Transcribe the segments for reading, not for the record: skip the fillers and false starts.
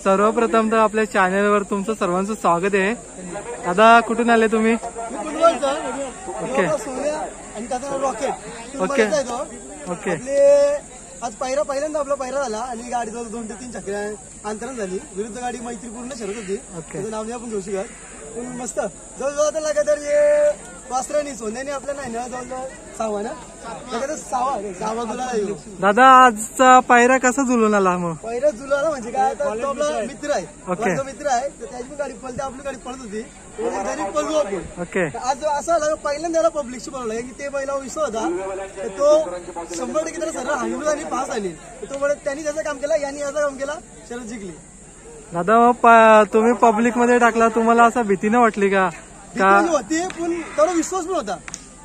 सर्वप्रथम तर आपल्या चॅनलवर तुमचं सर्वांचं स्वागत आहे। दादा कुठून आले तुम्ही? Okay okay okay. आज पहिल्यांदा आपला पहिरा झाला आणि गाडी 2 ते 3 चक्र अंतरण झाली। विरुद्ध गाडी मैत्रीपूर्ण शरत होती, त्याचं नाव नाही आपण घेऊ शकत, पण मस्त जवळजवळ आता लागा तर वासरानी सोन्याने आपल्या नाही ना जवळजवळ 6 ना सहावा गुलाल आहे। दादा आजचा पायरा कसा जुळून आला? मग पहिला जुलाला म्हणजे काय, तो आपला मित्र आहे, माझा मित्र आहे, तर त्याची पण गाडी पळते, आपली गाडी पळत होती, घरी पळलो आपण। ओके। आज असं आलं पहिल्यांदा पहिल्याशी बोलवलं की ते बैला विश्व होता, तर तो 100% त्याला सर्व हाणून आणि पास आली, तो म्हणत त्यांनी त्याचं काम केलं, यांनी याचं काम केलं, शरद जिंकली। दादा तुम्ही पब्लिक मध्ये टाकला, तुम्हाला असं भीती नाही वाटली का? होती पण त्याला विश्वास पण होता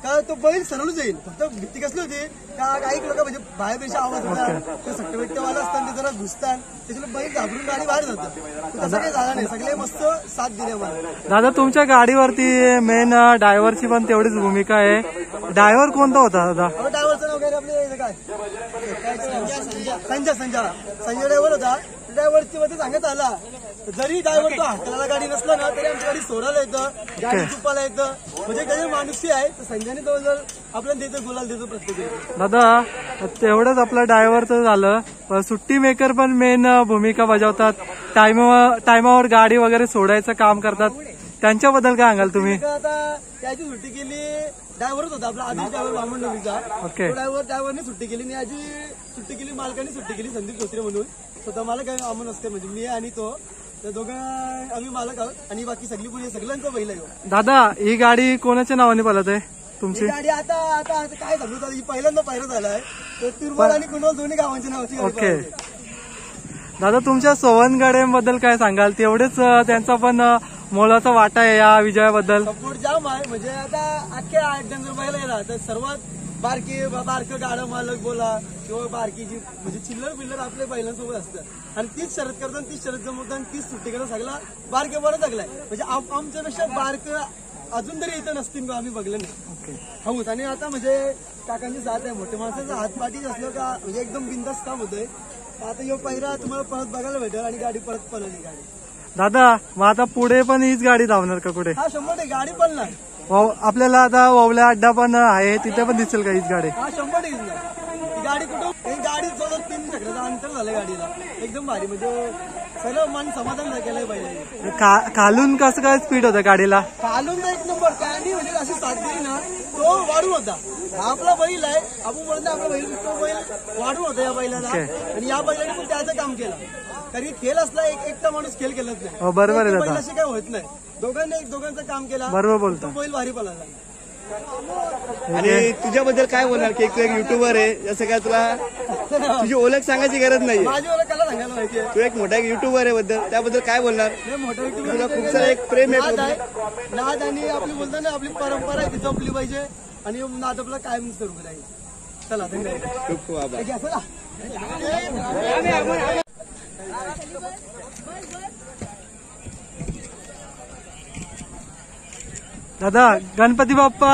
का तो बैल सरळच येईल, फक्त भीती कसली होती का काही लोक म्हणजे बाहेर पेक्षा आवाज होता, ते सट्टवेट्टेवाला असतात, ते जरा घुसतात, त्याच्यामुळे बैल घाबरून गाडी बाहेर जातात, तसं काही झालं नाही, सगळे मस्त साथ दिले मला। दादा तुमच्या गाडीवरती मेन ड्रायव्हरची पण तेवढीच भूमिका आहे, ड्रायव्हर कोणता होता दादा? ड्रायव्हरचं नाव काय आपले काय संजय ड्रायव्हर होता। ड्रायव्हरची मध्ये सांगत आला, जरी ड्रायव्हर तो हाताला गाडी नसला ना तरी आमची गाडी सोडायला येतं, गाडी चुपायला येतं, म्हणजे काही माणुसकी आहे, तर संजयने जवळजवळ आपल्याला देतो, गुलाल देतो प्रत्येक। दादा तेवढंच आपलं ड्रायव्हरचं झालं, पण सुट्टी मेकर पण मेन भूमिका बजावतात, टायमावर गाडी वगैरे सोडायचं काम करतात, त्यांच्याबद्दल काय सांगाल तुम्ही? आता त्याची सुट्टी केली ड्रायव्हरच होता आपला आधी ड्रायव्हर बामण नवीचा, ड्रायव्हरने सुट्टी केली, आणि याची सुट्टी केली मालकाने सुट्टी केली, संदीप धोत्रे म्हणून, स्वतः मला काही आमून असते, म्हणजे मी आणि तो, तर दोघं आम्ही मालक आहोत आणि बाकी सगळी पुढे सगळ्यांचं बैल आहे। दादा ही गाडी कोणाच्या नावाने पळत आहे तुमची? गाडी आता काय सांगू, ही पहिल्यांदा पायरा झालाय, तर तिरुमल आणि कुंडवल दोन्ही गावांच्या नावाची। ओके दादा तुमच्या सोवनगाड्यांबद्दल काय सांगाल? तेवढेच त्यांचा पण मोलाचा वाटा आहे या विजयाबद्दल? सपोर्ट जाम आहे, म्हणजे आता अख्ख्या 8 जण बैल येतात, तर सर्वात बारकं गाडा मालक बोला किंवा बारकीची म्हणजे चिल्लर बिल्लर आपल्या बैलांसोबत असतात, आणि तीच शरद करतात, तीच शरद जमवतात, आणि तीच सुट्टी करणं सगळा बारके बरं लागलाय, म्हणजे आमच्यापेक्षा बारकं अजून तरी इथं नसतील का आम्ही बघलं नाही हवूत। आणि आता म्हणजे काकांची साथ आहे, मोठ्या माणसाचं हातपाठीच असलं का म्हणजे एकदम बिंदास काम होतंय। आता यो पहिरा तुम्हाला परत बघायला भेटेल आणि गाडी परत पळवली गाडी। दादा मग आता पुढे पण हीच गाडी धावणार का कुठे? हा 100% गाडी पळणार, आपल्याला आता ववल्या अड्डा पण आहे, तिथे पण दिसेल का हीच गाडी? हा 100% गाडी कुठं गाडी जवळ 3 चक्राचं अंतर झालं गाडीला, एकदम भारी, म्हणजे सर्व मन समाधान केलंय पाहिजे। खालून कसं काय स्पीड होतं गाडीला? खालून तर 1 नंबर, त्यांनी म्हणजे अशी साथ दिली ना, तो वाढून होता, आपला बैल आहे, आपण बोलतो आपला बैल, तो बैल वाढून होता या बैलाला, आणि या बैलाने पण त्याचं काम केलं, कारण खेळ असला एकटा माणूस खेळ केलाच नाही, बरोबर आहे दादा, अशी काय होत नाही, दोघांचं काम केलं, बरोबर बोलतो, बैल भारी पळाला। आणि तुझ्याबद्दल काय बोलणार की तू एक युट्यूबर आहे, जसं काय तुला तुझी ओळख सांगायची गरज नाही, माझी ओळख त्याला सांगायला माहिती, तू एक मोठा युट्यूबर आहे बद्दल, त्याबद्दल काय बोलणार? मोठा युट्यूबर तुला खूप सारा एक प्रेम आहे नाद, आणि आपली बोलताना आपली परंपरा आहे ती जपली पाहिजे, आणि नाद आपला कायम सुरू करायचं। चला धन्यवाद, खूप खूप आभार। दादा गणपती बाप्पा